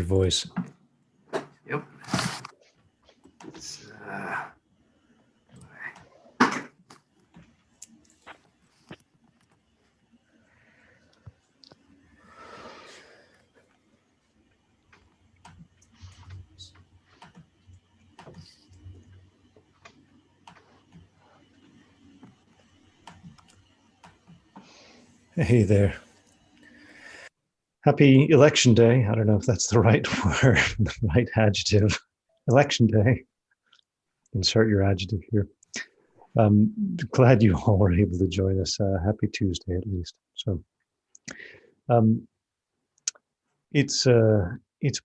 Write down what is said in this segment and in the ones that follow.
your voice. Yep. Hey there. Happy Election Day. I don't know if that's the right word, the right adjective. Election Day. Insert your adjective here. Glad you all were able to join us. Happy Tuesday, at least. So, it's a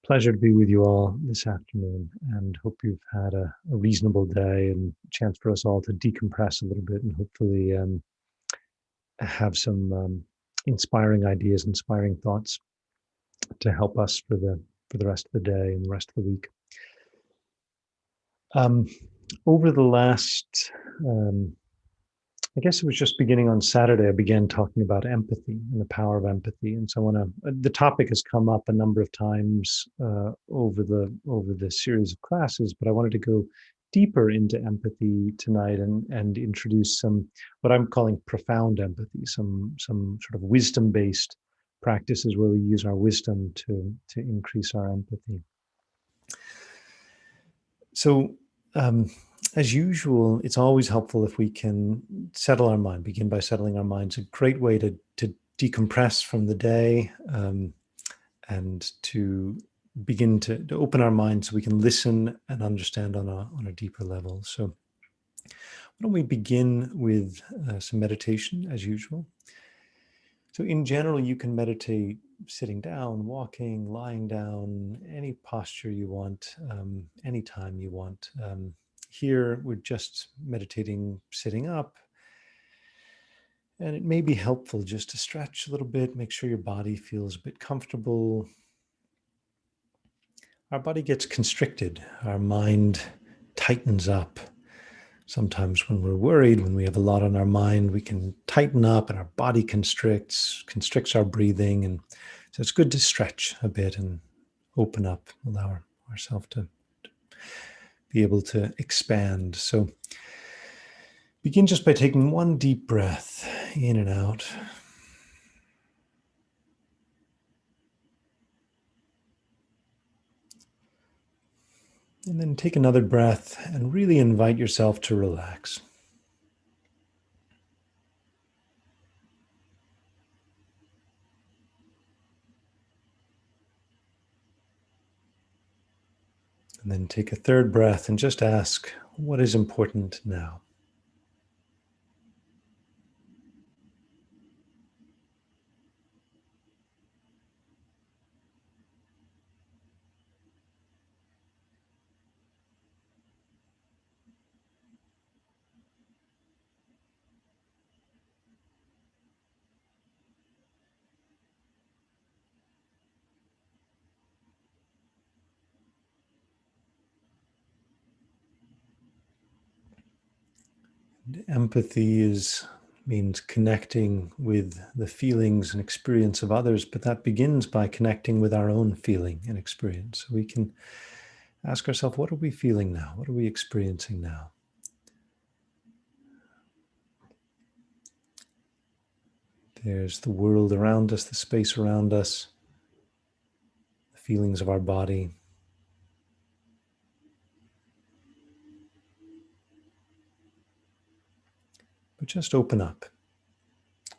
pleasure to be with you all this afternoon, and hope you've had a reasonable day and a chance for us all to decompress a little bit and hopefully have some inspiring ideas, inspiring thoughts to help us for the rest of the day and the rest of the week. Over the last, I guess it was just beginning on Saturday, I began talking about empathy and the power of empathy. And so the topic has come up a number of times over the series of classes, but I wanted to go deeper into empathy tonight and introduce some, what I'm calling profound empathy, some sort of wisdom-based practices where we use our wisdom to increase our empathy. So, as usual, it's always helpful if we can settle our mind, begin by settling our minds. A great way to decompress from the day and to begin to open our minds so we can listen and understand on a deeper level. So why don't we begin with some meditation as usual. So in general, you can meditate sitting down, walking, lying down, any posture you want, anytime you want. Here, we're just meditating sitting up. And it may be helpful just to stretch a little bit, make sure your body feels a bit comfortable. Our body gets constricted. Our mind tightens up. Sometimes when we're worried, when we have a lot on our mind, we can tighten up and our body constricts our breathing. And so it's good to stretch a bit and open up, allow ourselves to be able to expand. So begin just by taking one deep breath in and out. And then take another breath and really invite yourself to relax. And then take a third breath and just ask, what is important now? Empathy means connecting with the feelings and experience of others, but that begins by connecting with our own feeling and experience. So we can ask ourselves, what are we feeling now? What are we experiencing now? There's the world around us, the space around us, the feelings of our body. But just open up.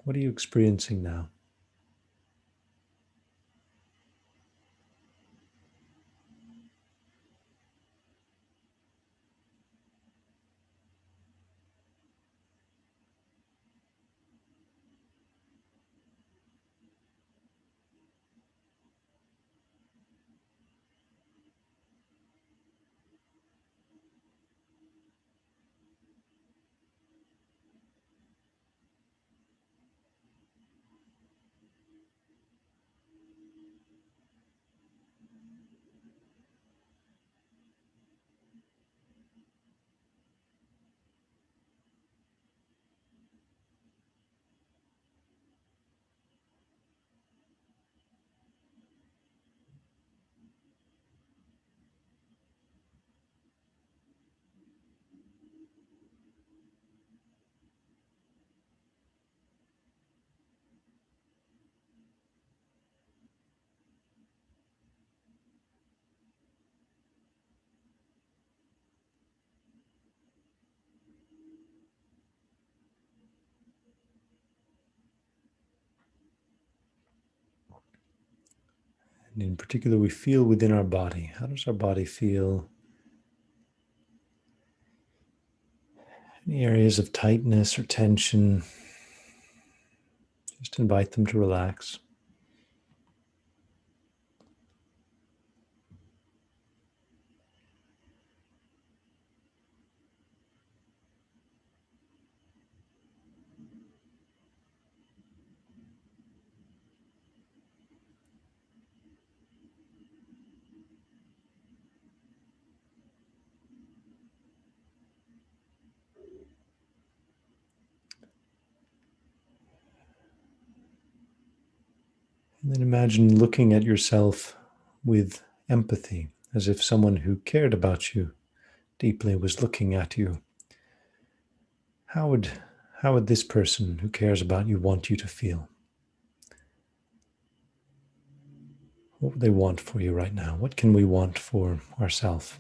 What are you experiencing now? And in particular, we feel within our body. How does our body feel? Any areas of tightness or tension? Just invite them to relax. And then imagine looking at yourself with empathy, as if someone who cared about you deeply was looking at you. How would this person who cares about you want you to feel? What would they want for you right now? What can we want for ourselves?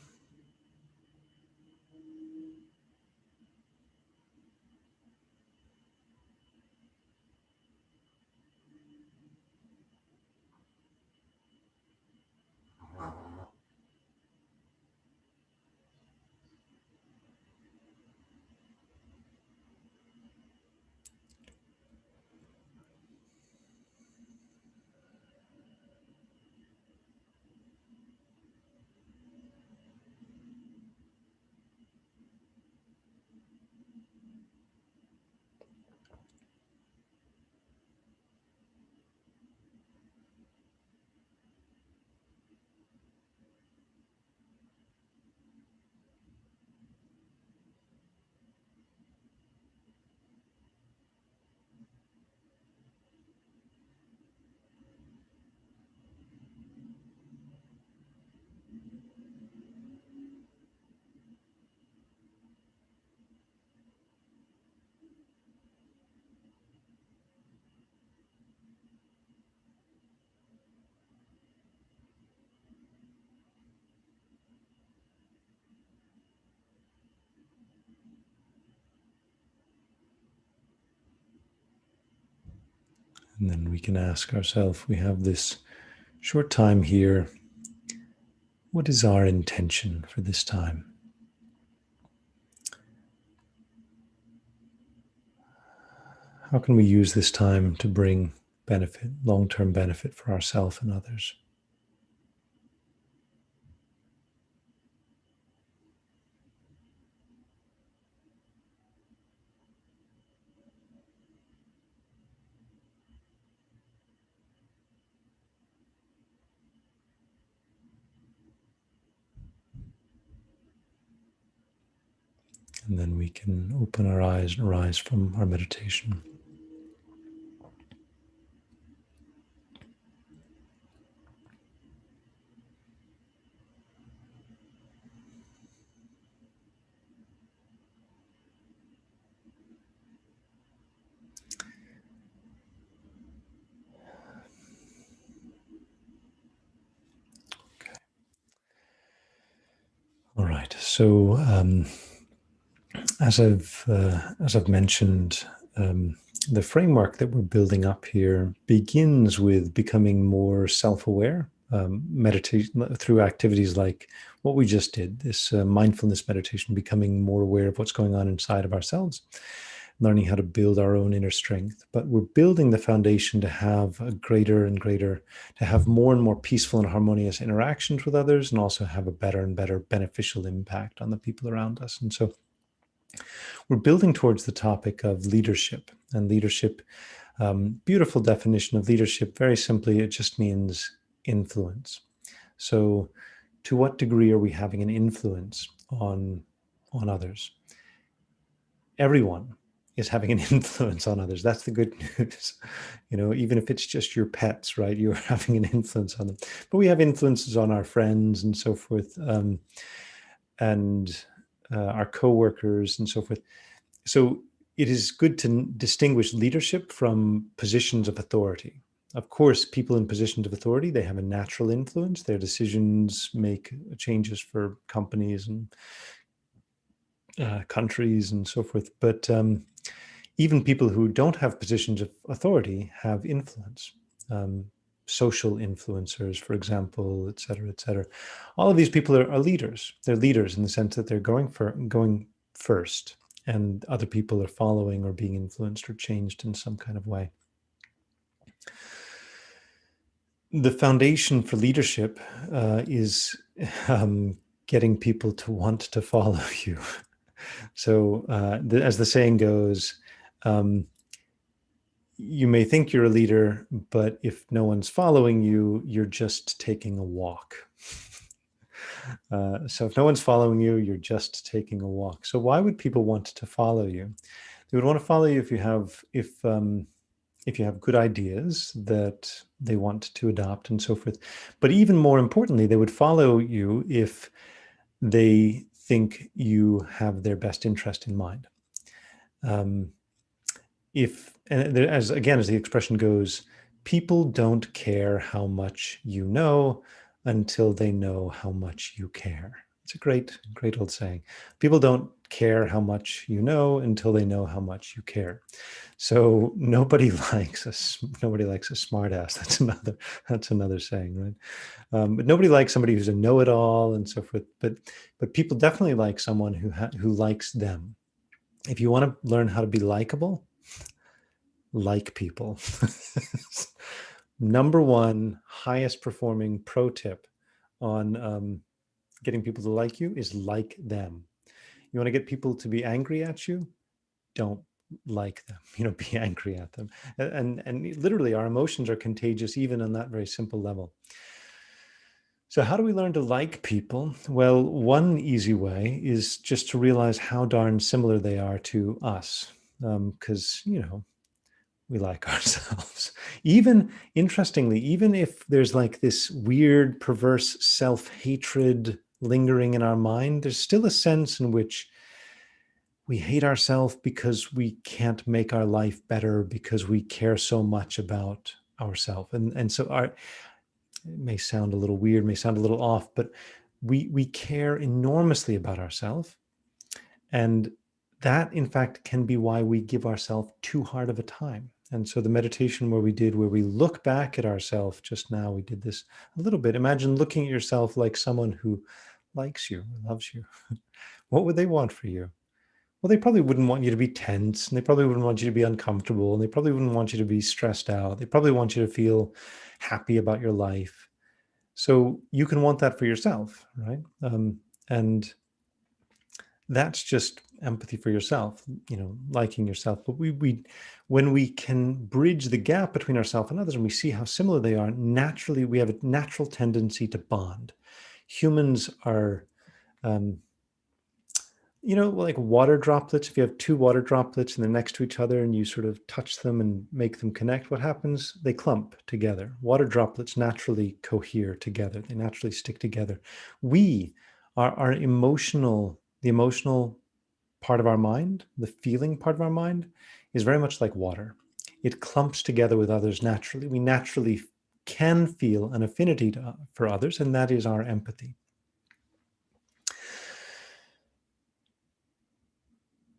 And then we can ask ourselves, we have this short time here. What is our intention for this time? How can we use this time to bring benefit, long-term benefit for ourselves and others? And then we can open our eyes and rise from our meditation. All right. So as I've mentioned, the framework that we're building up here begins with becoming more self-aware, meditation through activities like what we just did, this mindfulness meditation, becoming more aware of what's going on inside of ourselves, learning how to build our own inner strength. But we're building the foundation to have a greater and greater, to have more and more peaceful and harmonious interactions with others, and also have a better and better beneficial impact on the people around us. And so we're building towards the topic of leadership. And leadership, beautiful definition of leadership, very simply, it just means influence. So to what degree are we having an influence on others? Everyone is having an influence on others. That's the good news. Even if it's just your pets, right? You're having an influence on them. But we have influences on our friends and so forth, and our coworkers and so forth. So it is good to distinguish leadership from positions of authority. Of course, people in positions of authority, they have a natural influence. Their decisions make changes for companies and countries and so forth. But even people who don't have positions of authority have influence. social influencers, for example, et cetera, et cetera. All of these people are leaders. They're leaders in the sense that they're going first, and other people are following or being influenced or changed in some kind of way. The foundation for leadership is getting people to want to follow you. So, as the saying goes, you may think you're a leader, but if no one's following you, you're just taking a walk. So if no one's following you, you're just taking a walk. So why would people want to follow you? They would want to follow you if you have good ideas that they want to adopt and so forth. But even more importantly, they would follow you if they think you have their best interest in mind. As the expression goes, people don't care how much you know until they know how much you care. It's a great old saying. People don't care how much you know until they know how much you care. So nobody likes a smart ass. That's another saying, right? But nobody likes somebody who's a know-it-all and so forth. But people definitely like someone who likes them. If you want to learn how to be likable, like people. Number one, highest performing pro tip on getting people to like you is like them. You want to get people to be angry at you? Don't like them. Be angry at them. And literally, our emotions are contagious even on that very simple level. So how do we learn to like people? Well, one easy way is just to realize how darn similar they are to us. Because, we like ourselves. Even interestingly, even if there's like this weird, perverse self-hatred lingering in our mind, there's still a sense in which we hate ourselves because we can't make our life better because we care so much about ourselves. And so it may sound a little weird, may sound a little off, but we care enormously about ourselves. And that, in fact, can be why we give ourselves too hard of a time. And so the meditation where we look back at ourselves just now, we did this a little bit. Imagine looking at yourself like someone who likes you, loves you. What would they want for you? Well, they probably wouldn't want you to be tense, and they probably wouldn't want you to be uncomfortable, and they probably wouldn't want you to be stressed out. They probably want you to feel happy about your life. So you can want that for yourself, right? And that's just empathy for yourself, liking yourself. But when we can bridge the gap between ourselves and others, and we see how similar they are, naturally we have a natural tendency to bond. Humans are, like water droplets. If you have two water droplets and they're next to each other and you sort of touch them and make them connect, what happens? They clump together. Water droplets naturally cohere together. They naturally stick together. Our the emotional part of our mind, the feeling part of our mind, is very much like water. It clumps together with others naturally. We naturally can feel an affinity for others, and that is our empathy.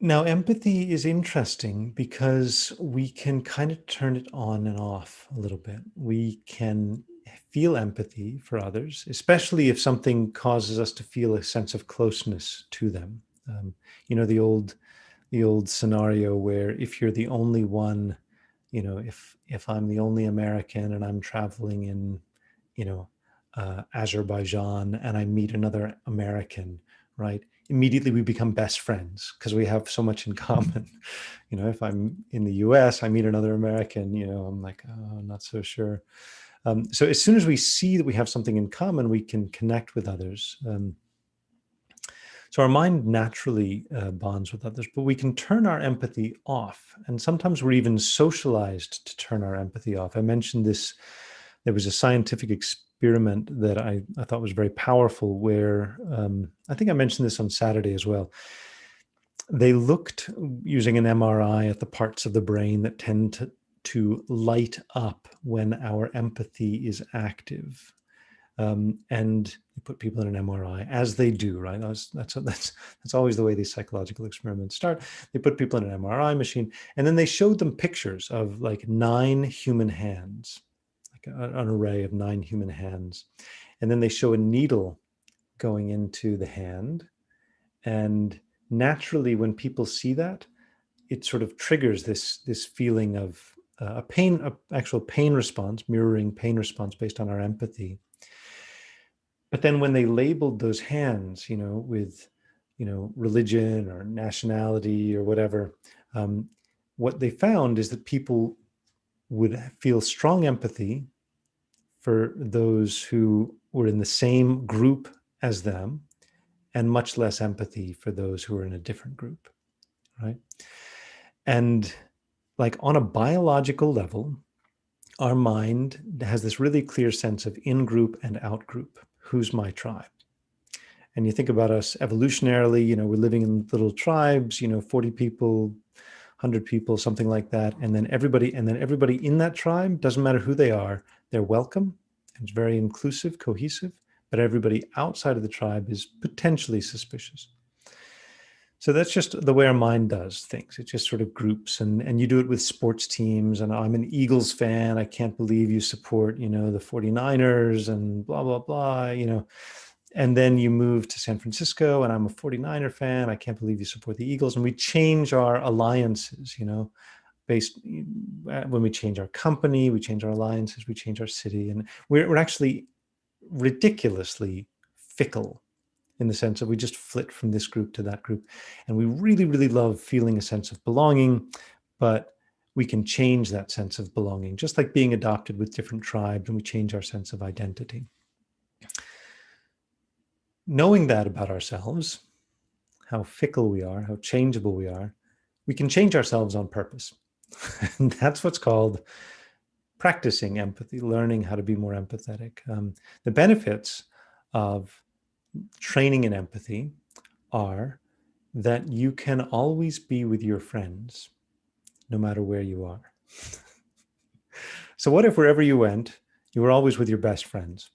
Now, empathy is interesting because we can kind of turn it on and off a little bit. We can feel empathy for others, especially if something causes us to feel a sense of closeness to them. The old scenario where if you're the only one, if I'm the only American and I'm traveling in, Azerbaijan and I meet another American, right? Immediately we become best friends because we have so much in common. If I'm in the US, I meet another American, I'm like, oh, I'm not so sure. So as soon as we see that we have something in common, we can connect with others. So our mind naturally bonds with others, but we can turn our empathy off. And sometimes we're even socialized to turn our empathy off. I mentioned this. There was a scientific experiment that I thought was very powerful where I think I mentioned this on Saturday as well. They looked using an MRI at the parts of the brain that tend to light up when our empathy is active. And you put people in an MRI, as they do, right? That's always the way these psychological experiments start. They put people in an MRI machine, and then they showed them pictures of like 9 human hands, like an array of 9 human hands. And then they show a needle going into the hand. And naturally, when people see that, it sort of triggers this feeling of actual pain response, mirroring pain response based on our empathy. But then when they labeled those hands, with, religion or nationality or whatever, what they found is that people would feel strong empathy for those who were in the same group as them, and much less empathy for those who are in a different group, right? And like on a biological level, our mind has this really clear sense of in-group and out-group. Who's my tribe? And you think about us evolutionarily, we're living in little tribes, 40 people, 100 people, something like that. And then everybody in that tribe, doesn't matter who they are, they're welcome. It's very inclusive, cohesive, but everybody outside of the tribe is potentially suspicious. So that's just the way our mind does things. It just sort of groups, and you do it with sports teams. And I'm an Eagles fan. I can't believe you support, the 49ers and blah, blah, blah, And then you move to San Francisco and I'm a 49er fan. I can't believe you support the Eagles. And we change our alliances, based when we change our company, we change our alliances, we change our city. And we're actually ridiculously fickle, in the sense that we just flit from this group to that group. And we really, really love feeling a sense of belonging, but we can change that sense of belonging, just like being adopted with different tribes, and we change our sense of identity. Knowing that about ourselves, how fickle we are, how changeable we are, we can change ourselves on purpose. And that's what's called practicing empathy, learning how to be more empathetic. The benefits of training in empathy are that you can always be with your friends, no matter where you are. So what if wherever you went, you were always with your best friends?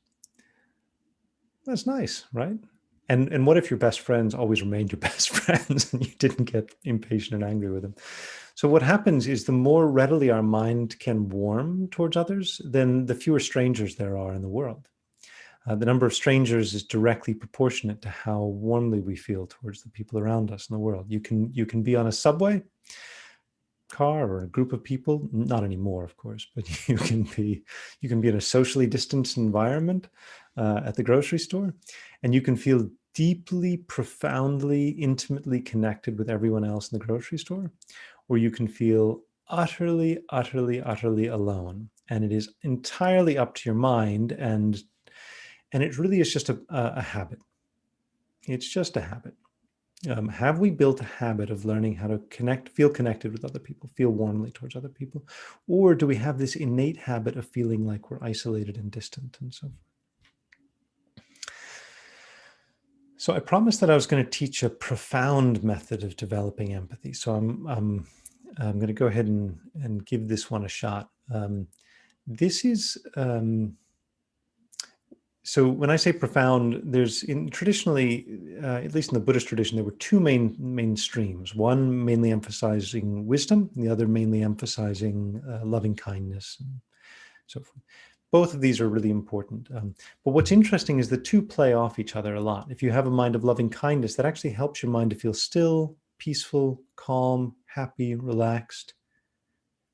That's nice, right? And what if your best friends always remained your best friends and you didn't get impatient and angry with them? So what happens is the more readily our mind can warm towards others, then the fewer strangers there are in the world. The number of strangers is directly proportionate to how warmly we feel towards the people around us in the world. You can be on a subway car or a group of people, not anymore, of course, but you can be in a socially distanced environment at the grocery store, and you can feel deeply, profoundly, intimately connected with everyone else in the grocery store, or you can feel utterly, utterly, utterly alone. And it is entirely up to your mind, and it really is just a habit. It's just a habit. Have we built a habit of learning how to feel connected with other people, feel warmly towards other people? Or do we have this innate habit of feeling like we're isolated and distant and so forth? So I promised that I was going to teach a profound method of developing empathy. So I'm going to go ahead and give this one a shot. This is... So when I say profound, there's traditionally, at least in the Buddhist tradition, there were two main streams. One mainly emphasizing wisdom, and the other mainly emphasizing loving kindness and so forth. Both of these are really important. But what's interesting is the two play off each other a lot. If you have a mind of loving kindness, that actually helps your mind to feel still, peaceful, calm, happy, relaxed.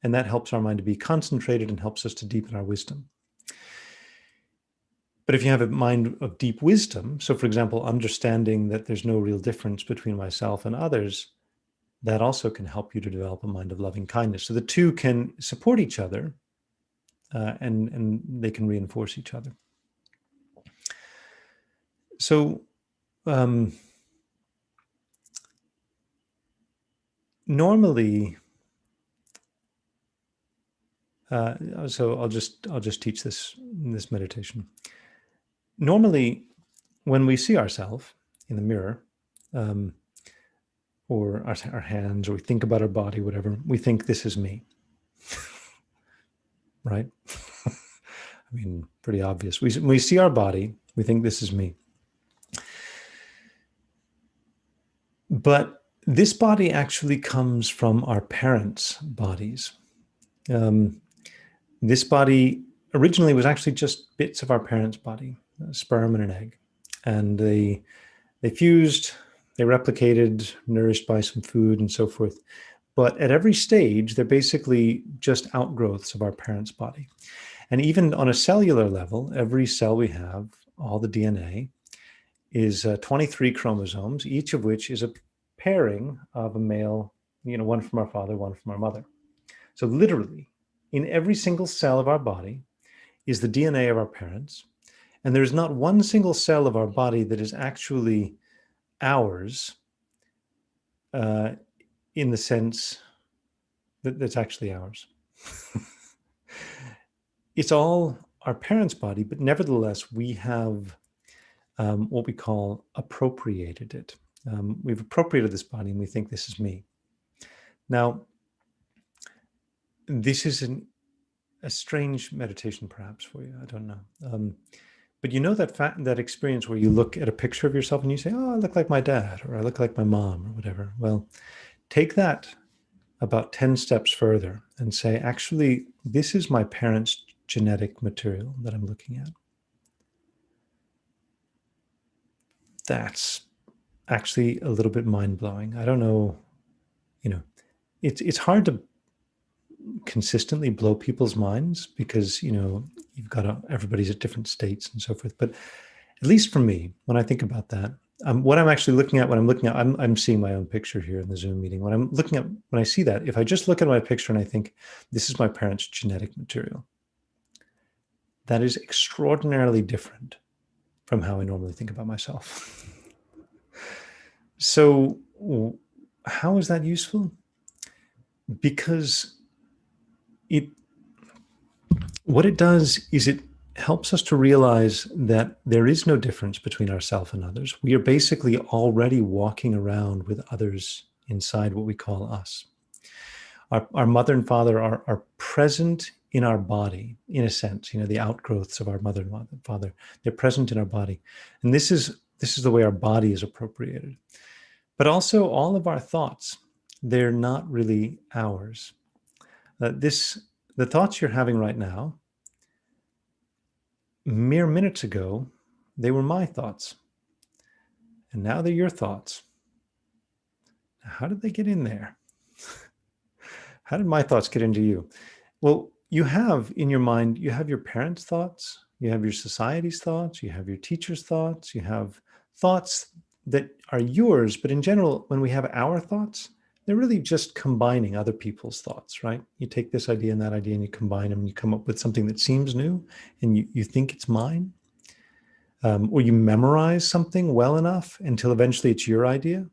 And that helps our mind to be concentrated and helps us to deepen our wisdom. But if you have a mind of deep wisdom, so for example, understanding that there's no real difference between myself and others, that also can help you to develop a mind of loving kindness. So the two can support each other, and they can reinforce each other. So normally, so I'll just teach this meditation. Normally, when we see ourselves in the mirror, or our hands, or we think about our body, whatever, we think this is me, right? I mean, pretty obvious. When we see our body, we think this is me. But this body actually comes from our parents' bodies. This body originally was actually just bits of our parents' body, a sperm and an egg. And they fused, they replicated, nourished by some food and so forth. But at every stage, they're basically just outgrowths of our parents' body. And even on a cellular level, every cell we have, all the DNA, is 23 chromosomes, each of which is a pairing of a male, one from our father, one from our mother. So literally, in every single cell of our body is the DNA of our parents. And there's not one single cell of our body that is actually ours in the sense that that's actually ours. It's all our parents' body, but nevertheless, we have what we call appropriated it. We've appropriated this body and we think this is me. Now, this is a strange meditation perhaps for you. I don't know. But that experience where you look at a picture of yourself and you say, oh, I look like my dad, or I look like my mom, or whatever. Well, take that about 10 steps further and say, actually, this is my parents' genetic material that I'm looking at. That's actually a little bit mind-blowing. I don't know, it's hard to consistently blow people's minds because, you've got everybody's at different states and so forth. But at least for me, when I think about that, what I'm actually looking at, I'm seeing my own picture here in the Zoom meeting. When I see that, if I just look at my picture and I think, this is my parents' genetic material, that is extraordinarily different from how I normally think about myself. So how is that useful? Because what it does is it helps us to realize that there is no difference between ourselves and others. We are basically already walking around with others inside what we call us. Our mother and father are present in our body, in a sense, the outgrowths of our mother and father, they're present in our body. And this is the way our body is appropriated. But also all of our thoughts, they're not really ours. The thoughts you're having right now, mere minutes ago, they were my thoughts. And now they're your thoughts. How did they get in there? How did my thoughts get into you? Well, you have in your mind, you have your parents' thoughts, you have your society's thoughts, you have your teacher's thoughts, you have thoughts that are yours. But in general, when we have our thoughts, they're really just combining other people's thoughts, right? You take this idea and that idea and you combine them and you come up with something that seems new and you think it's mine. Or you memorize something well enough until eventually it's your idea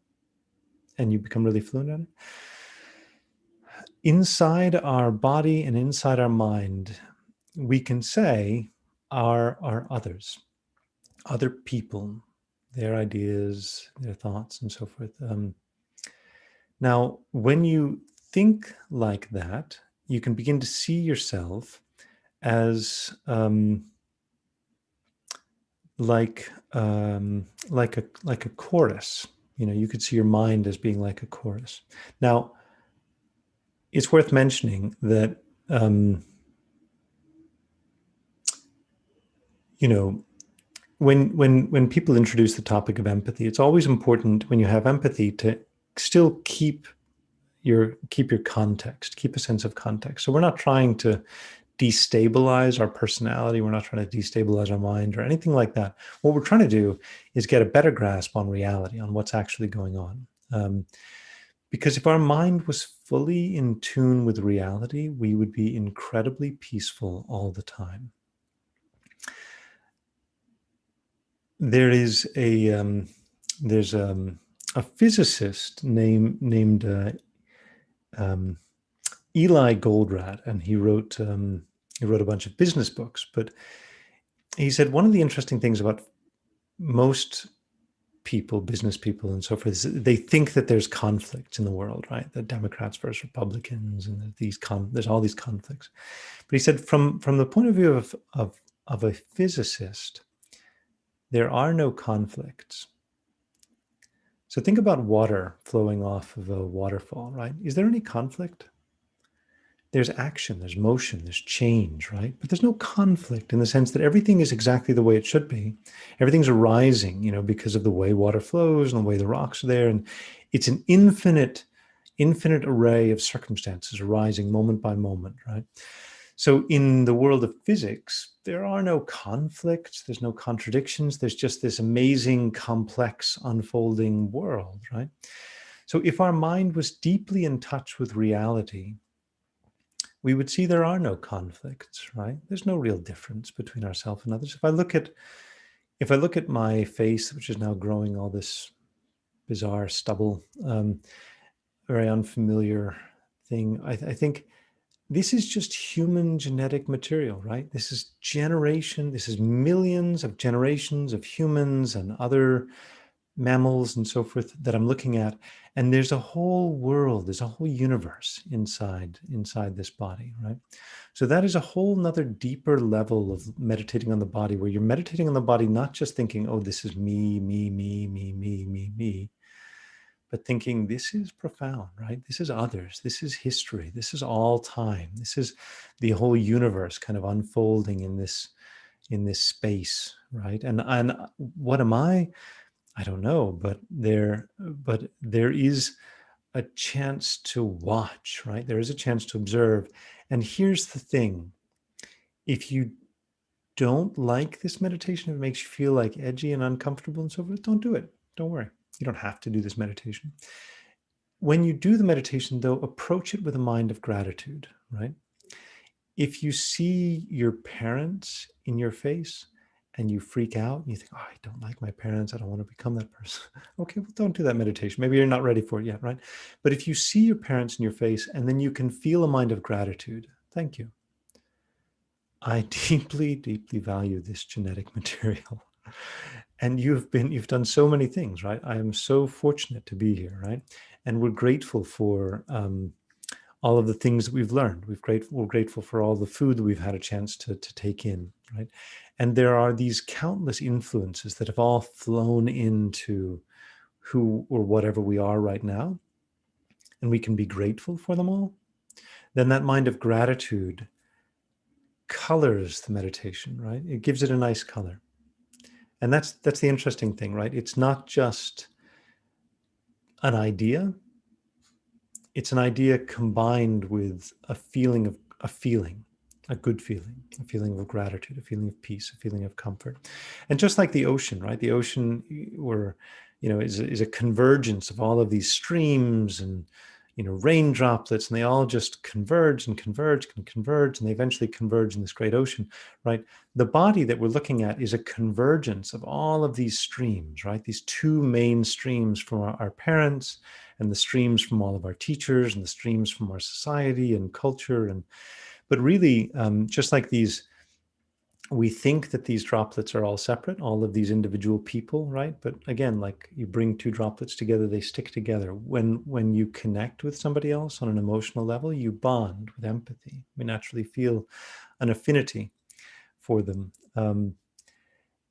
and you become really fluent at it. Inside our body and inside our mind, we can say are others, other people, their ideas, their thoughts, and so forth. Now, when you think like that, you can begin to see yourself as like a chorus. You could see your mind as being like a chorus. Now, it's worth mentioning that when people introduce the topic of empathy, it's always important when you have empathy to still keep your context, keep a sense of context. So we're not trying to destabilize our personality. We're not trying to destabilize our mind or anything like that. What we're trying to do is get a better grasp on reality, on what's actually going on. Because if our mind was fully in tune with reality, we would be incredibly peaceful all the time. There is there's a physicist named Eli Goldratt, and he wrote a bunch of business books. But he said one of the interesting things about most people, business people and so forth, is they think that there's conflicts in the world, right? The Democrats versus Republicans, and there's all these conflicts. But he said from the point of view of a physicist, there are no conflicts. So think about water flowing off of a waterfall, right? Is there any conflict? there's action, there's motion, there's change, right? But there's no conflict in the sense that everything is exactly the way it should be. Everything's arising, because of the way water flows and the way the rocks are there. And it's an infinite array of circumstances arising moment by moment, right? So in the world of physics, there are no conflicts, there's no contradictions, there's just this amazing, complex, unfolding world, right? So if our mind was deeply in touch with reality, we would see there are no conflicts, right? There's no real difference between ourselves and others. If I look at my face, which is now growing all this bizarre stubble, very unfamiliar thing, I think this is just human genetic material, right? This is millions of generations of humans and other mammals and so forth that I'm looking at. And there's a whole world, there's a whole universe inside this body, right? So that is a whole nother deeper level of meditating on the body, where you're meditating on the body, not just thinking, oh, this is me, but thinking this is profound, right? This is others, this is history, this is all time, this is the whole universe kind of unfolding in this space, right? And what am I don't know, but there is a chance to watch, right? There is a chance to observe. And here's the thing: if you don't like this meditation, if it makes you feel like edgy and uncomfortable and so forth, don't do it. Don't worry. You don't have to do this meditation. When you do the meditation, though, approach it with a mind of gratitude, right? If you see your parents in your face and you freak out and you think, oh, I don't like my parents, I don't want to become that person. Okay, well, don't do that meditation. Maybe you're not ready for it yet, right? But if you see your parents in your face and then you can feel a mind of gratitude, thank you. I deeply, deeply value this genetic material. And you've done so many things, right? I am so fortunate to be here, right? And we're grateful for all of the things that we've learned. We're grateful for all the food that we've had a chance to take in, right? And there are these countless influences that have all flown into who or whatever we are right now, and we can be grateful for them all. Then that mind of gratitude colors the meditation, right? It gives it a nice color. And that's the interesting thing, right? It's not just an idea. It's an idea combined with a feeling, a good feeling, a feeling of gratitude, a feeling of peace, a feeling of comfort. And just like the ocean, right? The ocean is a convergence of all of these streams and, rain droplets, and they all just converge, and they eventually converge in this great ocean, right? The body that we're looking at is a convergence of all of these streams, right? These two main streams from our parents, and the streams from all of our teachers, and the streams from our society and culture. But really, just like these, we think that these droplets are all separate, all of these individual people, right? But again, like you bring two droplets together, they stick together. When you connect with somebody else on an emotional level, you bond with empathy. We naturally feel an affinity for them.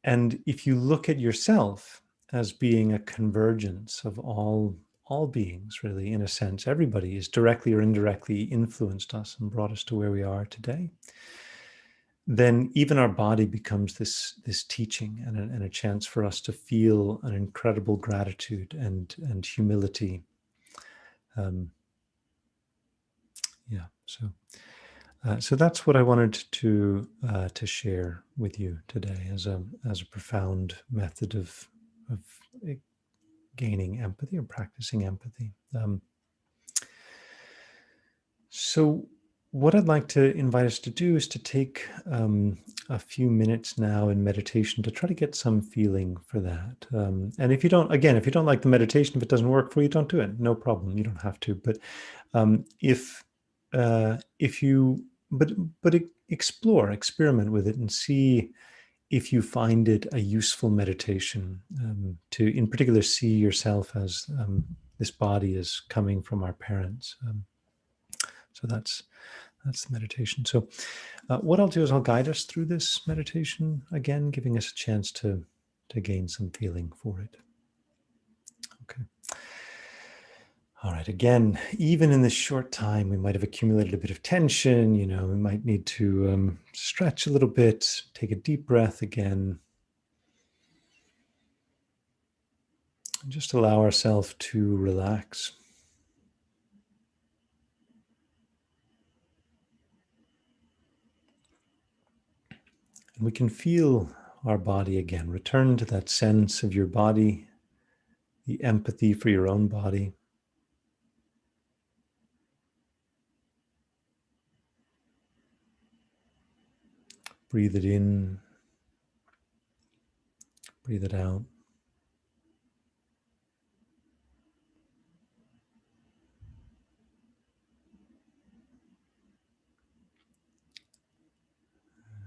And if you look at yourself as being a convergence of all beings, really, in a sense, everybody has directly or indirectly influenced us and brought us to where we are today, then even our body becomes this teaching and a chance for us to feel an incredible gratitude and humility. So that's what I wanted to share with you today as a profound method of gaining empathy or practicing empathy. So what I'd like to invite us to do is to take a few minutes now in meditation to try to get some feeling for that. And if you don't like the meditation, if it doesn't work for you, don't do it. No problem. You don't have to. But experiment with it and see if you find it a useful meditation, to, in particular, see yourself as this body is coming from our parents. So that's the meditation. So what I'll do is I'll guide us through this meditation, again, giving us a chance to gain some feeling for it. Okay. All right, again, even in this short time, we might have accumulated a bit of tension. We might need to stretch a little bit, take a deep breath again, and just allow ourselves to relax. And we can feel our body again. Return to that sense of your body, the empathy for your own body. Breathe it in, breathe it out.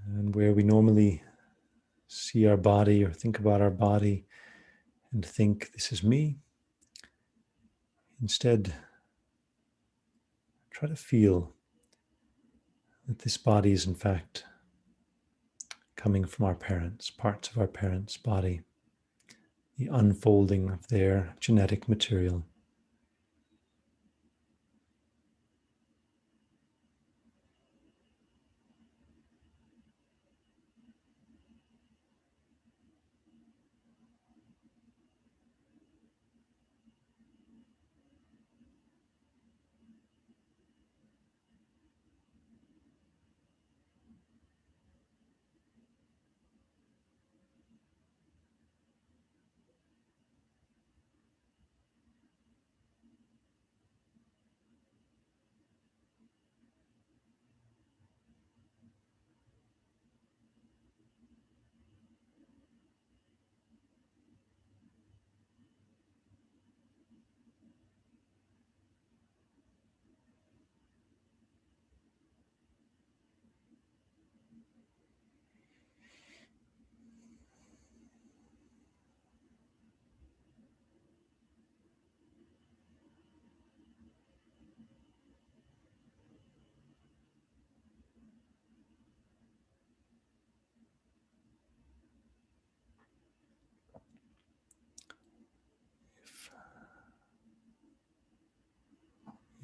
And where we normally see our body or think about our body and think, this is me, instead, try to feel that this body is in fact coming from our parents, parts of our parents' body, the unfolding of their genetic material.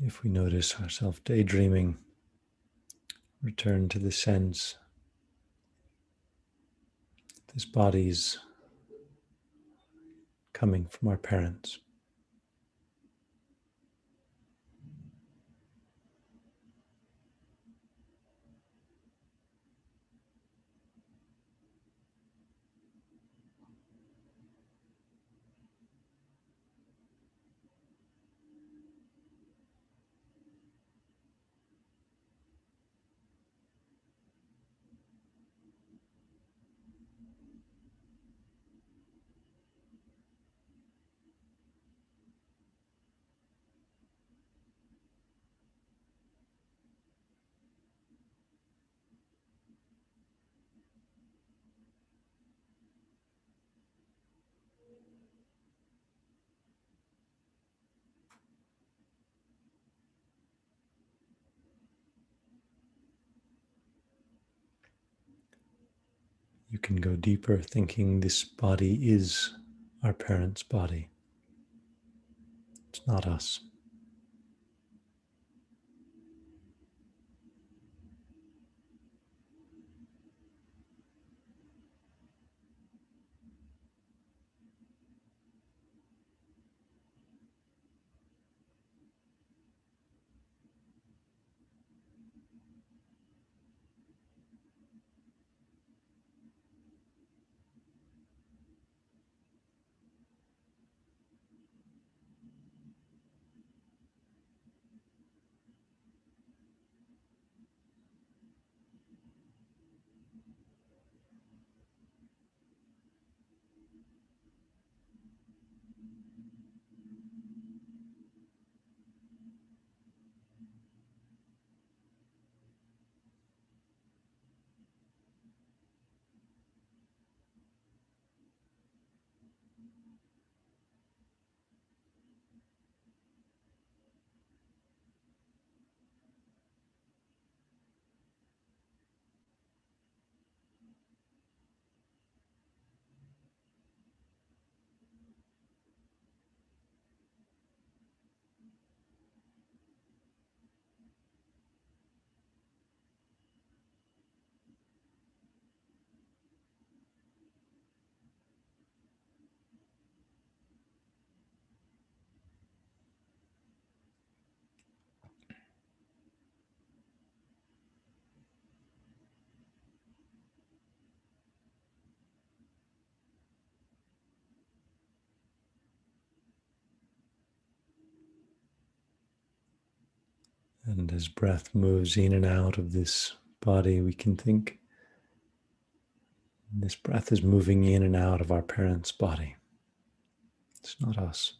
If we notice ourselves daydreaming, return to the sense that this body's coming from our parents. You can go deeper, thinking this body is our parents' body. It's not us. And as breath moves in and out of this body, we can think this breath is moving in and out of our parents' body. It's not us.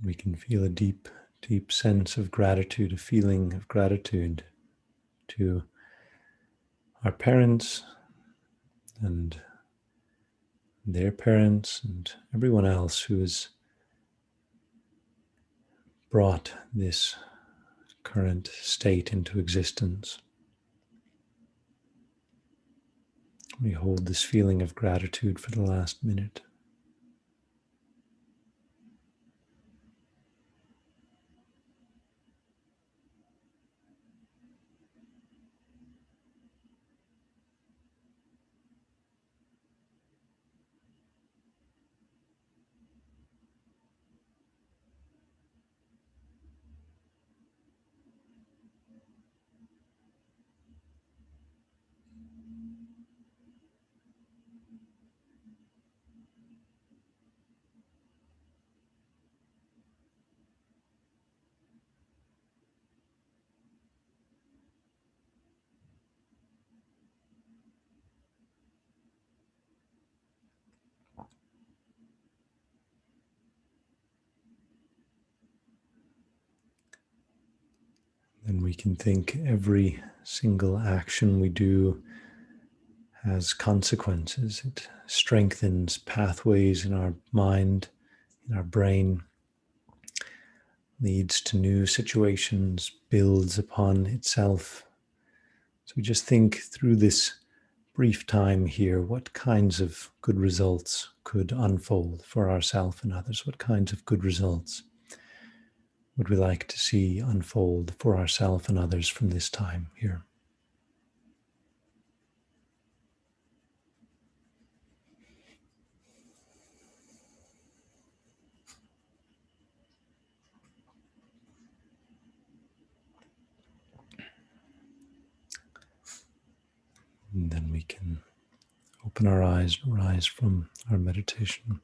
We can feel a deep, deep sense of gratitude, a feeling of gratitude to our parents and their parents and everyone else who has brought this current state into existence. We hold this feeling of gratitude for the last minute. Then we can think every single action we do has consequences. It strengthens pathways in our mind, in our brain, leads to new situations, builds upon itself. So we just think through this brief time here, what kinds of good results could unfold for ourselves and others? What kinds of good results would we like to see unfold for ourselves and others from this time here? And then we can open our eyes, rise from our meditation.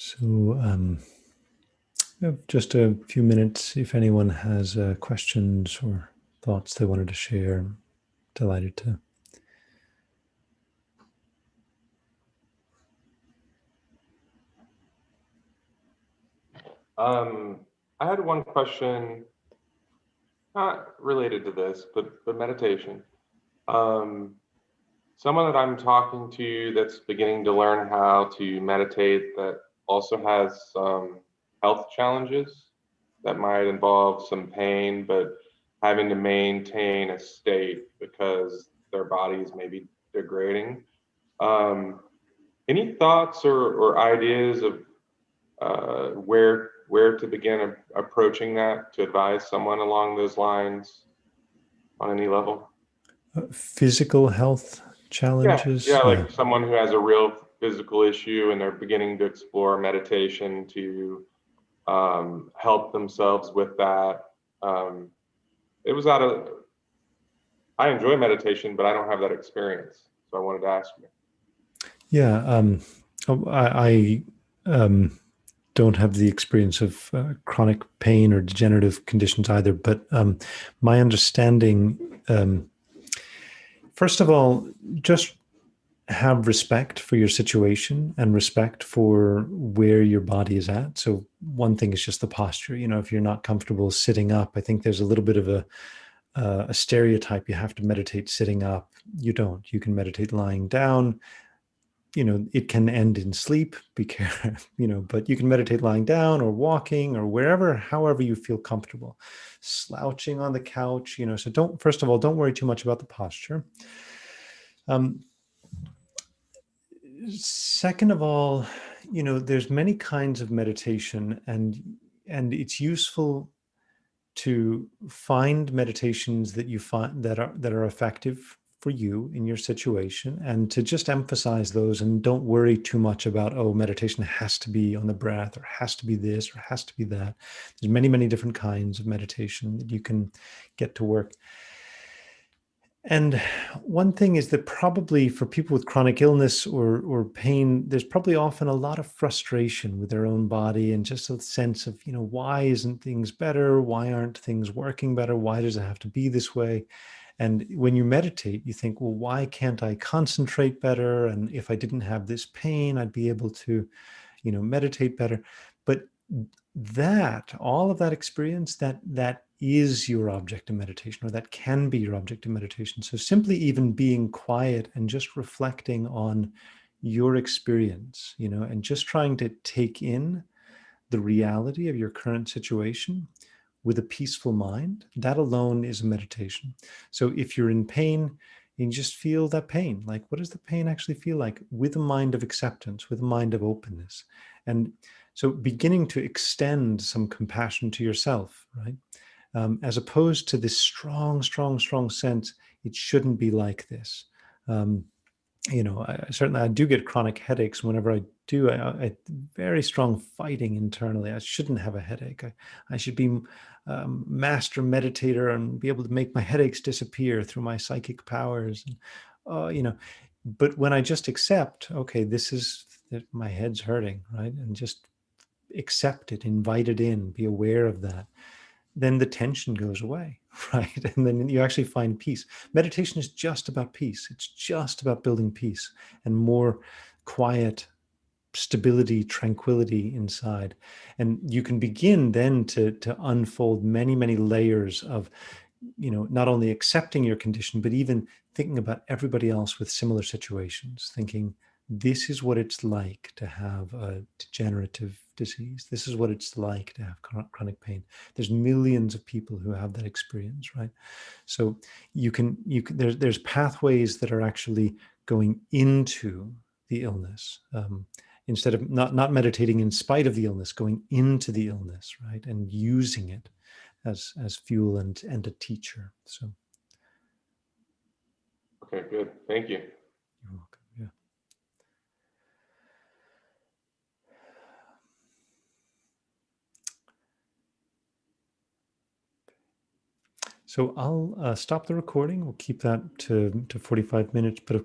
So we have just a few minutes. If anyone has questions or thoughts they wanted to share, I'm delighted to. I had one question, not related to this, but meditation. Someone that I'm talking to that's beginning to learn how to meditate that also has some health challenges that might involve some pain, but having to maintain a state because their bodies maybe degrading. Any thoughts or ideas of where to begin approaching that to advise someone along those lines on any level? Physical health Yeah, challenges. yeah, Yeah. like someone who has a real physical issue and they're beginning to explore meditation to help themselves with that. Um, it was out of, I enjoy meditation, but I don't have that experience. So I wanted to ask you. Yeah. I don't have the experience of chronic pain or degenerative conditions either, but my understanding, first of all, just have respect for your situation and respect for where your body is at. So one thing is just the posture. You know, if you're not comfortable sitting up, I think there's a little bit of a stereotype. You have to meditate sitting up. You don't. You can meditate lying down. You know, it can end in sleep. Be careful. You know, but you can meditate lying down or walking or wherever, however you feel comfortable. Slouching on the couch. You know, so don't. First of all, don't worry too much about the posture. Um, Second of all, you know, there's many kinds of meditation, and it's useful to find meditations that you find that are effective for you in your situation, and to just emphasize those, and don't worry too much about, oh, meditation has to be on the breath or has to be this or has to be that. There's many different kinds of meditation that you can get to work. And one thing is that probably for people with chronic illness or pain, there's probably often a lot of frustration with their own body and just a sense of, you know, why isn't things better? Why aren't things working better? Why does it have to be this way? And when you meditate, you think, well, why can't I concentrate better? And if I didn't have this pain, I'd be able to, you know, meditate better. But that all of that experience, that is your object of meditation, or that can be your object of meditation. So simply even being quiet and just reflecting on your experience, you know, and just trying to take in the reality of your current situation with a peaceful mind, that alone is a meditation. So if you're in pain, you just feel that pain. Like, what does the pain actually feel like, with a mind of acceptance, with a mind of openness? And so beginning to extend some compassion to yourself, right? As opposed to this strong sense, it shouldn't be like this. Um, you know, I do get chronic headaches. Whenever I do, I very strong fighting internally. I shouldn't have a headache. I should be master meditator and be able to make my headaches disappear through my psychic powers. And, you know, but when I just accept, okay, this is my head's hurting, right, and just accept it, invite it in, be aware of that, then the tension goes away, right? And then you actually find peace. Meditation is just about peace. It's just about building peace and more quiet stability, tranquility inside. And you can begin then to unfold many layers of, you know, not only accepting your condition, but even thinking about everybody else with similar situations, thinking, this is what it's like to have a degenerative disease. This is what it's like to have chronic pain. There's millions of people who have that experience, right? So there's pathways that are actually going into the illness, instead of not meditating in spite of the illness, going into the illness, right, and using it as fuel and a teacher. So Okay, good. Thank you. you're welcome. Yeah. So I'll stop the recording. We'll keep that to 45 minutes, but of